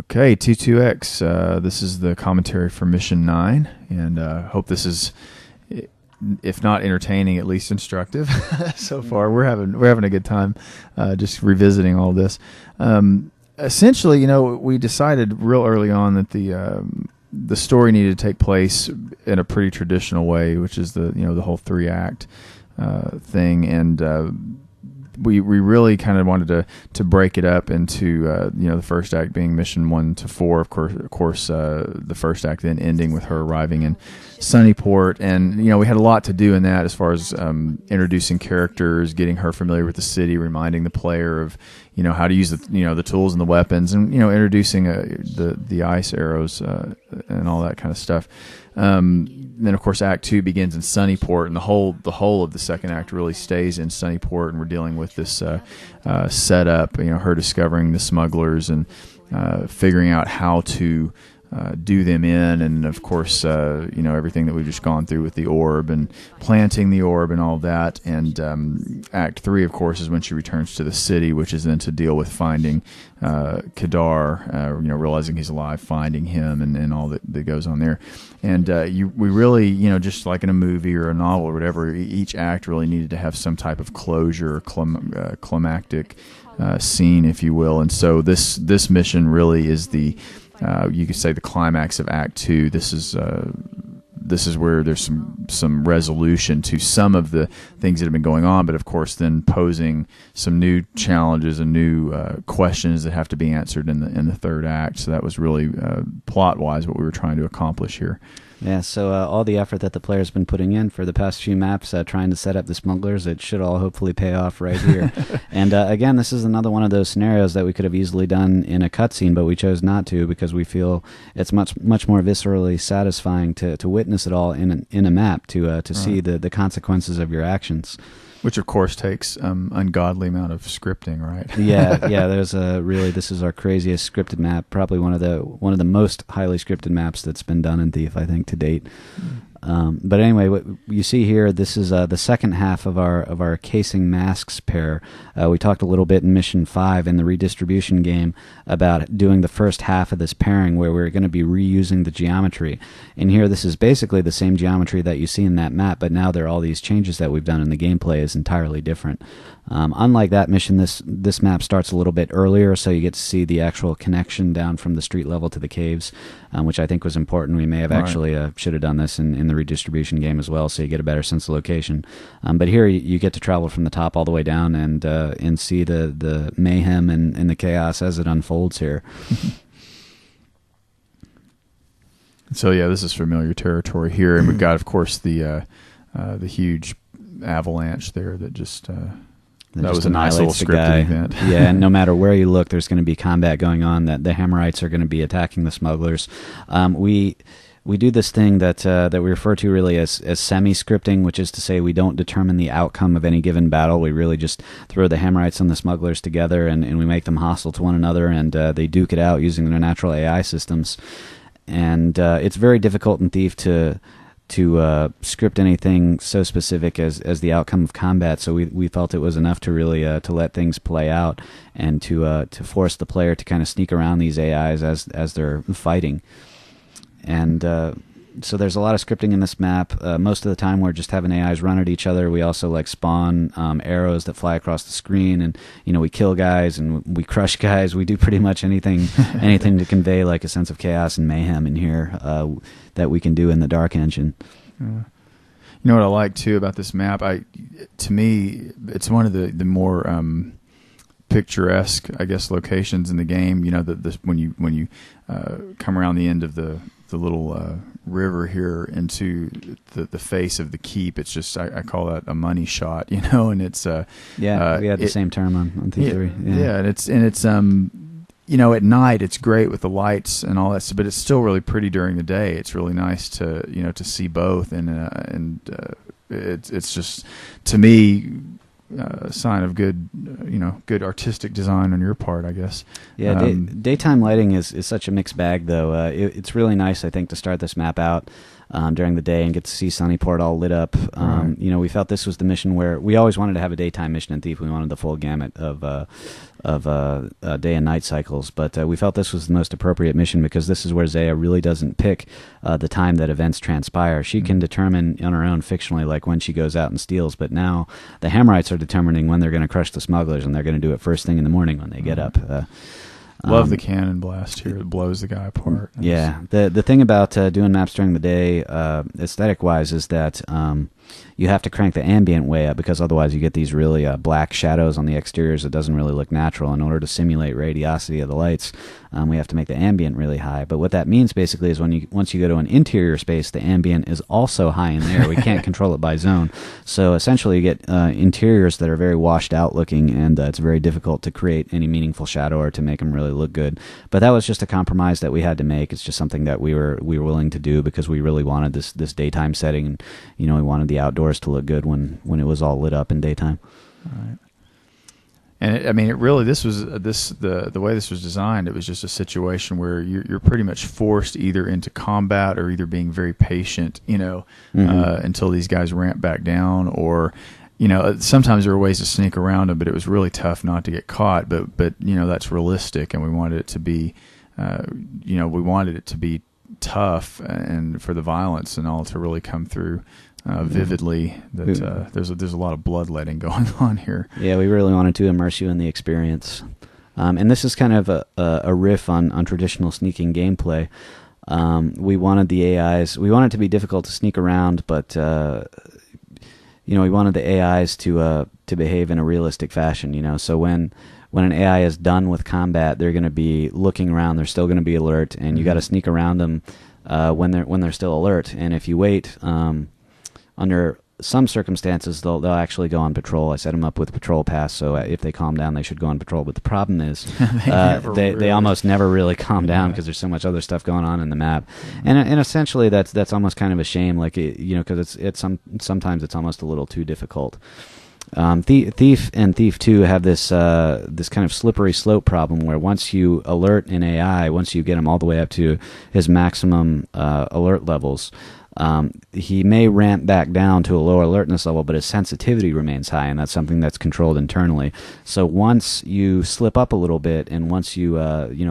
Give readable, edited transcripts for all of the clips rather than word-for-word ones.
Okay, T2X. This is the commentary for Mission 9, and hope this is, if not entertaining, at least instructive. So far, we're having a good time, just revisiting all this. Essentially, we decided real early on that the story needed to take place in a pretty traditional way, which is the whole 3-act thing, and we really kind of wanted to break it up into the first act being mission 1 to 4, of course the first act then ending with her arriving in Sunnyport, and we had a lot to do in that as far as introducing characters, getting her familiar with the city, reminding the player of how to use the tools and the weapons, and introducing the ice arrows and all that kind of stuff. Then of course Act 2 begins in Sunnyport, and the whole of the second act really stays in Sunnyport, and we're dealing with this setup, her discovering the smugglers and figuring out how to do them in, and of course everything that we've just gone through with the orb and planting the orb and all that. And Act 3, of course, is when she returns to the city, which is then to deal with finding Kadar, realizing he's alive, finding him, and all that goes on there. And we really, just like in a movie or a novel or whatever, each act really needed to have some type of closure or climactic scene, if you will. And so this mission really is you could say the climax of Act 2. This is where there's some resolution to some of the things that have been going on, but of course then posing some new challenges and new questions that have to be answered in the third act. So that was really plot-wise what we were trying to accomplish here. Yeah, so all the effort that the player's been putting in for the past few maps, trying to set up the smugglers, it should all hopefully pay off right here. And again, this is another one of those scenarios that we could have easily done in a cutscene, but we chose not to because we feel it's much more viscerally satisfying to witness it all in a map, to see the consequences of your actions. Which of course takes ungodly amount of scripting, right? yeah. There's this is our craziest scripted map, probably one of the most highly scripted maps that's been done in Thief, I think, to date. But anyway, what you see here, this is the second half of our casing masks pair. We talked a little bit in Mission 5 in the redistribution game about doing the first half of this pairing where we're going to be reusing the geometry. And here, this is basically the same geometry that you see in that map, but now there are all these changes that we've done, and the gameplay is entirely different. Unlike that mission, this map starts a little bit earlier, so you get to see the actual connection down from the street level to the caves, which I think was important. We may have actually should have done this in the redistribution game as well, so you get a better sense of location. But here you get to travel from the top all the way down and see the mayhem and the chaos as it unfolds here. So yeah, this is familiar territory here, and we've got, of course, the huge avalanche there that just. That was a nice little scripted event. Yeah, and no matter where you look, there's going to be combat going on. That the Hammerites are going to be attacking the smugglers. We do this thing that we refer to really as semi-scripting, which is to say we don't determine the outcome of any given battle. We really just throw the Hammerites and the smugglers together, and we make them hostile to one another, and they duke it out using their natural AI systems. And it's very difficult in Thief to script anything so specific as the outcome of combat, so we felt it was enough to really to let things play out and to force the player to kind of sneak around these AIs as they're fighting. And so there's a lot of scripting in this map. Most of the time we're just having AIs run at each other. We also spawn arrows that fly across the screen, and we kill guys and we crush guys. We do pretty much anything to convey like a sense of chaos and mayhem in here that we can do in the Dark Engine. You know what I like too about this map? To me, it's one of the more picturesque, I guess, locations in the game. When you come around the end of the little river here into the face of the keep, it's just I call that a money shot, and it's we had the same term on T3. Yeah, and it's at night it's great with the lights and all that stuff, but it's still really pretty during the day. It's really nice to to see both, and it's just, to me, a sign of good artistic design on your part, I guess. Yeah, daytime lighting is such a mixed bag, though. It's really nice, I think, to start this map out during the day and get to see Sunnyport all lit up. Right. You know, we felt this was the mission where we always wanted to have a daytime mission in Thief. We wanted the full gamut of day and night cycles, but we felt this was the most appropriate mission because this is where Zaya really doesn't pick the time that events transpire. She can determine on her own fictionally, like when she goes out and steals, but now the Hammerites are determining when they're going to crush the smugglers, and they're going to do it first thing in the morning when they get up. Love the cannon blast here. It blows the guy apart. Yeah. The thing about doing maps during the day, aesthetic-wise, is that you have to crank the ambient way up because otherwise you get these really black shadows on the exteriors. It doesn't really look natural. In order to simulate radiosity of the lights, we have to make the ambient really high. But what that means basically is once you go to an interior space, the ambient is also high in there. We can't control it by zone. So essentially you get interiors that are very washed out looking, and it's very difficult to create any meaningful shadow or to make them really look good. But that was just a compromise that we had to make. It's just something that we were willing to do because we really wanted this daytime setting, and we wanted the outdoors to look good when it was all lit up in daytime. Right. And it really, the way this was designed, it was just a situation where you're pretty much forced either into combat or either being very patient, until these guys ramp back down, or sometimes there were ways to sneak around them, but it was really tough not to get caught. But that's realistic, and we wanted it to be, tough, and for the violence and all to really come through vividly. That there's a lot of bloodletting going on here. Yeah, we really wanted to immerse you in the experience, and this is kind of a riff on traditional sneaking gameplay. We wanted the AIs. We wanted it to be difficult to sneak around, but we wanted the AIs to behave in a realistic fashion. So when an AI is done with combat, they're going to be looking around. They're still going to be alert, and you got to sneak around them when they're still alert. And if you wait, under some circumstances, they'll actually go on patrol. I set them up with patrol pass, so if they calm down, they should go on patrol. But the problem is they almost never really calm down because there's so much other stuff going on in the map, and essentially that's almost kind of a shame, like because sometimes it's almost a little too difficult. Thief and Thief 2 have this kind of slippery slope problem where once you alert an AI, once you get him all the way up to his maximum alert levels, he may ramp back down to a lower alertness level, but his sensitivity remains high, and that's something that's controlled internally. So once you slip up a little bit, and once you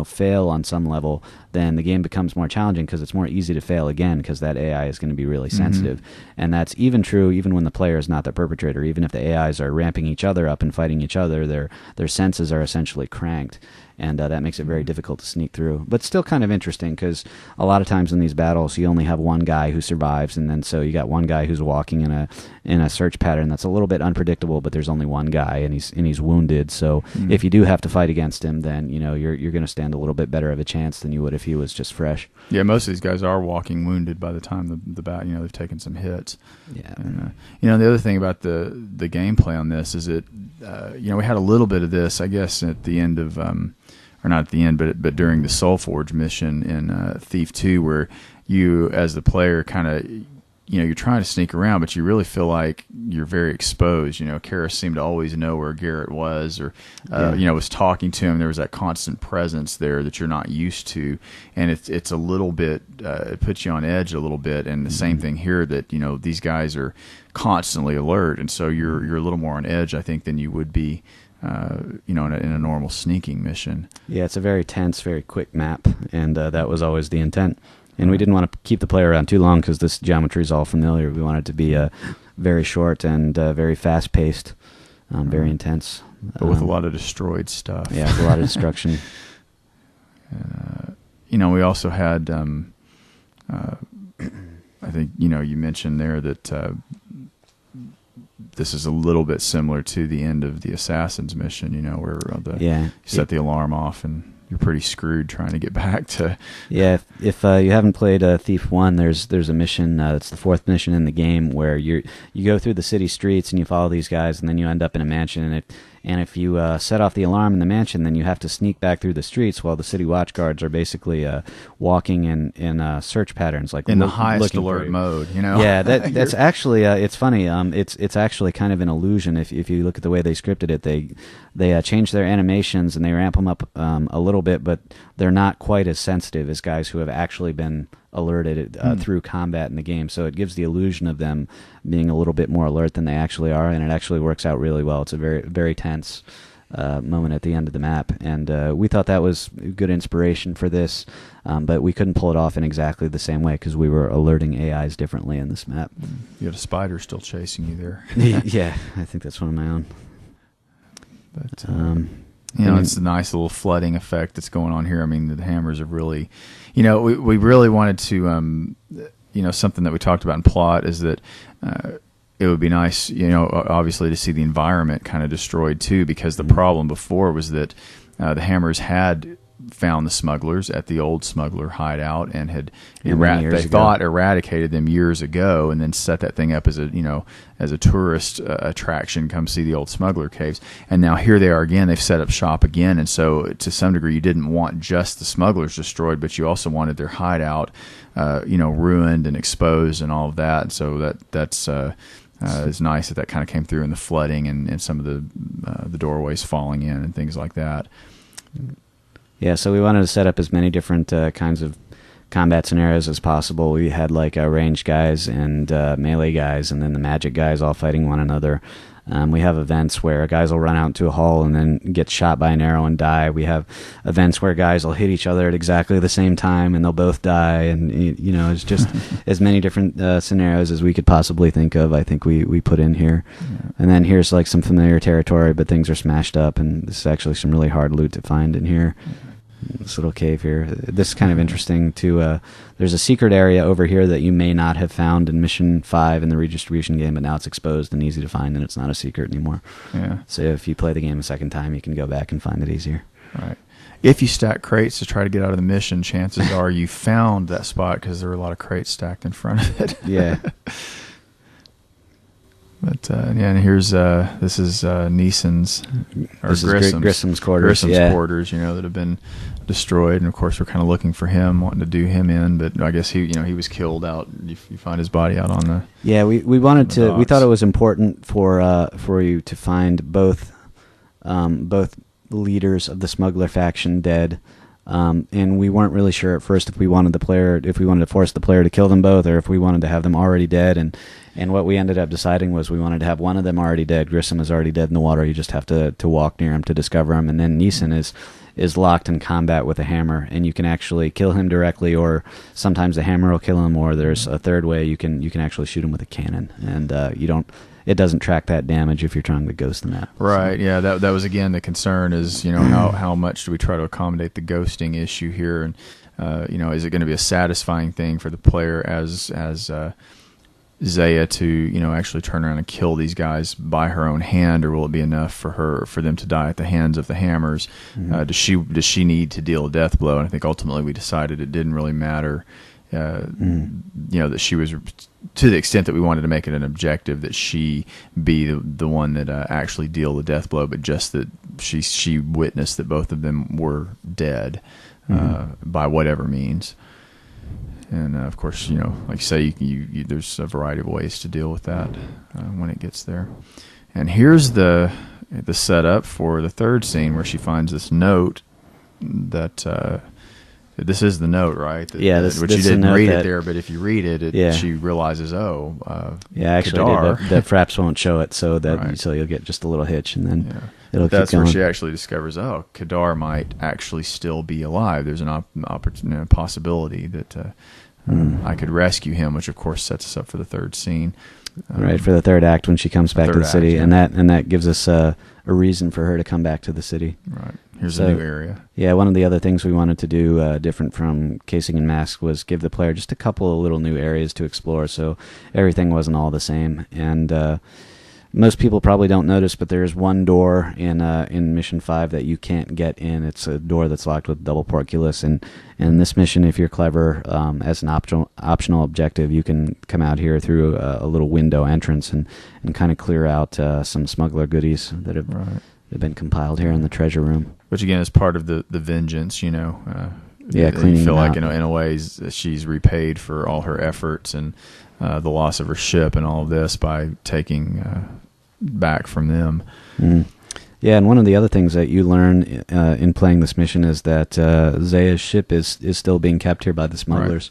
fail on some level, then the game becomes more challenging because it's more easy to fail again because that AI is going to be really sensitive. And that's even true even when the player is not the perpetrator. Even if the AIs are ramping each other up and fighting each other, their senses are essentially cranked. And that makes it very difficult to sneak through. But still kind of interesting because a lot of times in these battles, you only have one guy who survives, and then so you got one guy who's walking in a search pattern that's a little bit unpredictable, but there's only one guy, and he's wounded. So if you do have to fight against him, then you're going to stand a little bit better of a chance than you would if he was just fresh. Yeah, most of these guys are walking wounded by the time the bat. They've taken some hits. Yeah. And, the other thing about the gameplay on this is that we had a little bit of this, I guess, at the end of. Or not at the end, but during the Soulforge mission in Thief 2, where you, as the player, kind of, you're trying to sneak around, but you really feel like you're very exposed. Karis seemed to always know where Garrett was, or was talking to him. There was that constant presence there that you're not used to, and it's a little bit it puts you on edge a little bit. And the same thing here, that these guys are constantly alert, and so you're a little more on edge, I think, than you would be. In a normal sneaking mission. Yeah, it's a very tense, very quick map, and that was always the intent. And we didn't want to keep the player around too long because this geometry is all familiar. We wanted it to be very short and very fast-paced, very intense. But with a lot of destroyed stuff. Yeah, with a lot of destruction. And, we also had, I think, you mentioned there that this is a little bit similar to the end of the Assassin's mission, where you set the alarm off and you're pretty screwed trying to get back to... Yeah, if you haven't played Thief 1, there's a mission, it's the fourth mission in the game, where you go through the city streets and you follow these guys, and then you end up in a mansion, and if you set off the alarm in the mansion, then you have to sneak back through the streets while the city watch guards are basically walking in search patterns, like in the highest alert mode. Yeah, that's actually it's funny. It's actually kind of an illusion. If you look at the way they scripted it, they change their animations and they ramp them up a little bit, but they're not quite as sensitive as guys who have actually been alerted through combat in the game. So it gives the illusion of them being a little bit more alert than they actually are, and it actually works out really well. It's a very, very tense moment at the end of the map, and we thought that was good inspiration for this, but we couldn't pull it off in exactly the same way because we were alerting AIs differently in this map. You got a spider still chasing you there. Yeah, I think that's one of my own. But it's a nice little flooding effect that's going on here. I mean, the hammers are really, we really wanted to, something that we talked about in plot is that it would be nice, obviously to see the environment kind of destroyed too, because the problem before was that the hammers had found the smugglers at the old smuggler hideout and had thought eradicated them years ago, and then set that thing up as a tourist attraction. Come see the old smuggler caves, and now here they are again. They've set up shop again, and so to some degree, you didn't want just the smugglers destroyed, but you also wanted their hideout, ruined and exposed and all of that. And so that's. It's nice that kind of came through in the flooding and some of the doorways falling in and things like that. Yeah, so we wanted to set up as many different kinds of combat scenarios as possible. We had ranged guys and melee guys, and then the magic guys all fighting one another. We have events where guys will run out into a hall and then get shot by an arrow and die. We have events where guys will hit each other at exactly the same time and they'll both die. And, it's just as many different scenarios as we could possibly think of, I think we put in here. Yeah. And then here's some familiar territory, but things are smashed up, and this is actually some really hard loot to find in here. Yeah. This little cave here. This is kind of interesting too. There's a secret area over here that you may not have found in Mission 5 in the redistribution game, but now it's exposed and easy to find, and it's not a secret anymore. Yeah. So if you play the game a second time, you can go back and find it easier. Right. If you stack crates to try to get out of the mission, chances are you found that spot because there were a lot of crates stacked in front of it. Yeah. But and here's this is Neeson's or Grissom's quarters. Grissom's quarters, that have been destroyed, and of course we're kind of looking for him, wanting to do him in, but I guess he was killed out. You find his body out on the. Yeah, we wanted to. Docks. We thought it was important for you to find both leaders of the smuggler faction dead. And we weren't really sure at first if we wanted to force the player to kill them both, or if we wanted to have them already dead. And what we ended up deciding was we wanted to have one of them already dead. Grissom is already dead in the water. You just have to walk near him to discover him. And then Neeson is locked in combat with a hammer, and you can actually kill him directly, or sometimes the hammer will kill him, or there's a third way you can actually shoot him with a cannon, and it doesn't track that damage if you're trying to ghost the map. Right, so. Yeah, that was again the concern is, how much do we try to accommodate the ghosting issue here, and is it going to be a satisfying thing for the player as Zaya to actually turn around and kill these guys by her own hand, or will it be enough for them to die at the hands of the hammers? Mm-hmm. Does she need to deal a death blow? And I think ultimately we decided it didn't really matter. That she was, to the extent that we wanted to make it an objective, that she be the one that actually deal the death blow, but just that she witnessed that both of them were dead by whatever means. And of course, like you say, you there's a variety of ways to deal with that when it gets there. And here's the setup for the third scene where she finds this note that. This is the note, right? Which you didn't read it there, but if you read it, she realizes, actually, that Fraps won't show it, so you'll get just a little hitch, and then it'll keep going. That's where she actually discovers, Kadar might actually still be alive. There's an possibility that I could rescue him, which of course sets us up for the third scene. Right, for the third act when she comes back to the city, and that gives us a reason for her to come back to the city. Right. Here's a new area. Yeah, one of the other things we wanted to do different from Casing and Mask was give the player just a couple of little new areas to explore, so everything wasn't all the same. And most people probably don't notice, but there's one door in Mission 5 that you can't get in. It's a door that's locked with double portcullis, and in this mission, if you're clever, as an optional objective, you can come out here through a little window entrance and kind of clear out some smuggler goodies that have been compiled here in the treasure room. Which again is part of the vengeance, cleaning. You feel like in a way she's repaid for all her efforts and the loss of her ship and all of this by taking back from them. Mm. Yeah, and one of the other things that you learn in playing this mission is that Zaya's ship is still being kept here by the smugglers.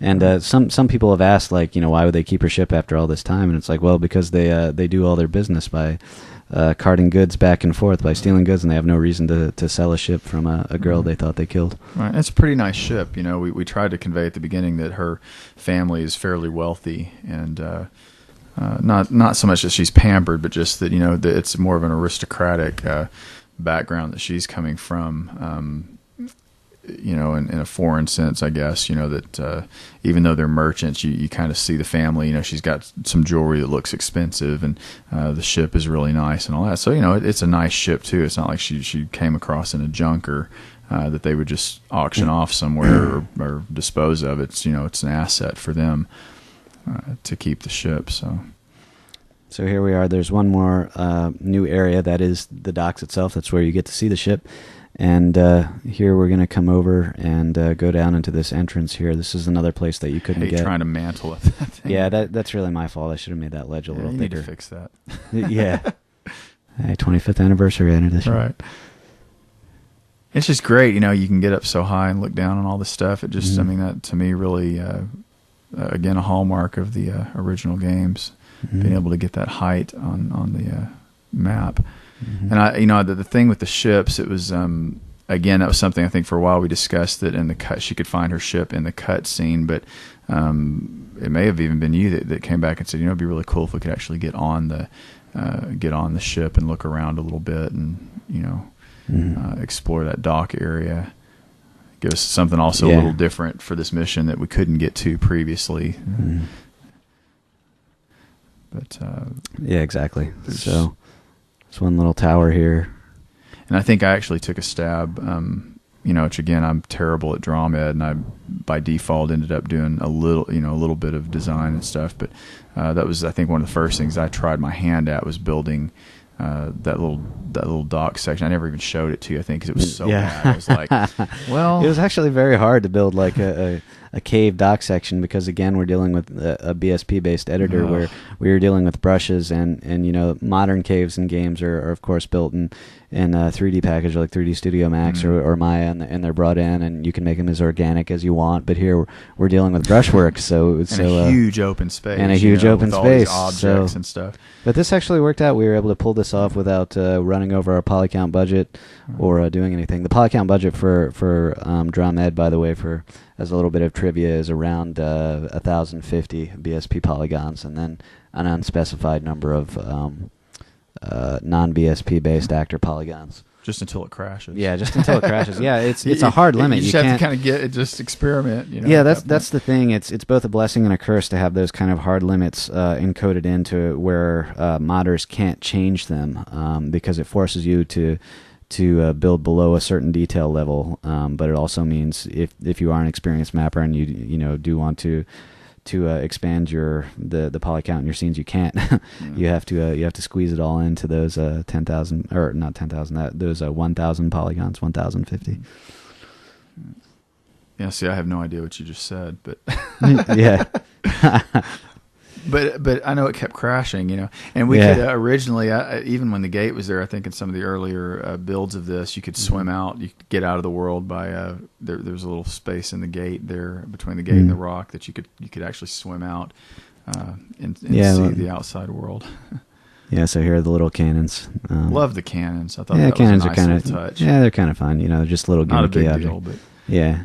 And some people have asked, like, why would they keep her ship after all this time? And it's like, well, because they do all their business by carting goods back and forth, by stealing goods, and they have no reason to sell a ship from a girl they thought they killed. Right. It's a pretty nice ship. We tried to convey at the beginning that her family is fairly wealthy, and not so much that she's pampered, but just that that it's more of an aristocratic background that she's coming from. In a foreign sense, I guess, that even though they're merchants, you kind of see the family. She's got some jewelry that looks expensive, and the ship is really nice and all that. So, it's a nice ship, too. It's not like she came across in a junker that they would just auction off somewhere or dispose of. It's, it's an asset for them to keep the ship, so... So here we are. There's one more new area. That is the docks itself. That's where you get to see the ship. And here we're going to come over and go down into this entrance here. This is another place that you couldn't get. Trying to mantle it. Yeah, that's really my fault. I should have made that ledge a little thicker. You need to fix that. Yeah. Hey, 25th anniversary edition. Right. It's just great. You can get up so high and look down on all this stuff. It just, that to me really, again, a hallmark of the original games. Being able to get that height on the map. And the thing with the ships, it was again, that was something I think for a while we discussed that in the cut she could find her ship in the cut scene, but it may have even been you that came back and said, it'd be really cool if we could actually get on the ship and look around a little bit and explore that dock area. Give us something also a little different for this mission that we couldn't get to previously. But yeah, exactly. So there's one little tower here, and I think I actually took a stab. Which again, I'm terrible at draw med, and I by default ended up doing a little bit of design and stuff. But that was, I think, one of the first things I tried my hand at was building that little dock section. I never even showed it to you, I think, because it was so bad. I was like, well, it was actually very hard to build like a cave dock section, because again, we're dealing with a BSP based editor where we were dealing with brushes, and modern caves and games are of course built in 3D package like 3D Studio Max or Maya, and they're brought in, and you can make them as organic as you want. But here we're dealing with brushwork, so it's a huge open space, and a huge open with space, all these objects and stuff. But this actually worked out. We were able to pull this off without running over our poly count budget or doing anything. The poly count budget for Drum Ed, by the way, as a little bit of trivia, is around 1,050 BSP polygons, and then an unspecified number of non-BSP based actor polygons. Just until it crashes. Yeah, just until it crashes. Yeah, it's a hard limit. You just have to kind of get it, just experiment. Yeah, that's the thing. It's both a blessing and a curse to have those kind of hard limits encoded into where modders can't change them, because it forces you to build below a certain detail level. But it also means if you are an experienced mapper and you do want to expand the poly count in your scenes, you can't. You have to squeeze it all into those 10,000, or not 10,000, those 1,000 polygons, 1,050. Yeah, see, I have no idea what you just said, but yeah. But I know it kept crashing, and we could originally, even when the gate was there, I think in some of the earlier builds of this, you could swim out, you could get out of the world by there's a little space in the gate there between the gate and the rock that you could actually swim out and see the outside world. Yeah, so here are the little cannons. Love the cannons. I thought that cannons was a nice are little touch. Yeah, they're kind of fun. They're just little gimmicky not a big objects. deal, but yeah.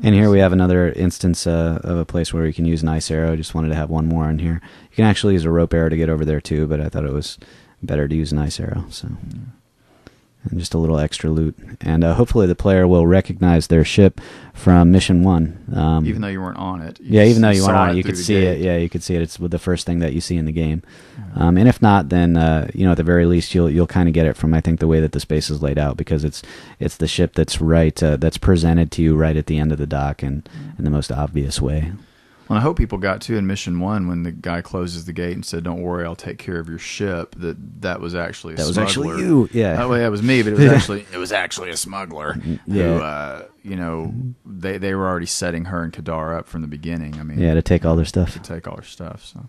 And here we have another instance of a place where you can use an ice arrow. Just wanted to have one more in here. You can actually use a rope arrow to get over there too, but I thought it was better to use an ice arrow. So, and just a little extra loot. And hopefully the player will recognize their ship from Mission 1. Even though you weren't on it. Even though you weren't on it, you could see it. Yeah, you could see it. It's the first thing that you see in the game. And if not, then at the very least you'll kind of get it from, I think, the way that the space is laid out, because it's the ship that's that's presented to you right at the end of the dock and in the most obvious way. Well, I hope people got to in Mission 1 when the guy closes the gate and said, "Don't worry, I'll take care of your ship." That was actually a smuggler. That was actually you. Yeah. That was me, but it was actually a smuggler who they were already setting her and Kadar up from the beginning. I mean, to take all their stuff. So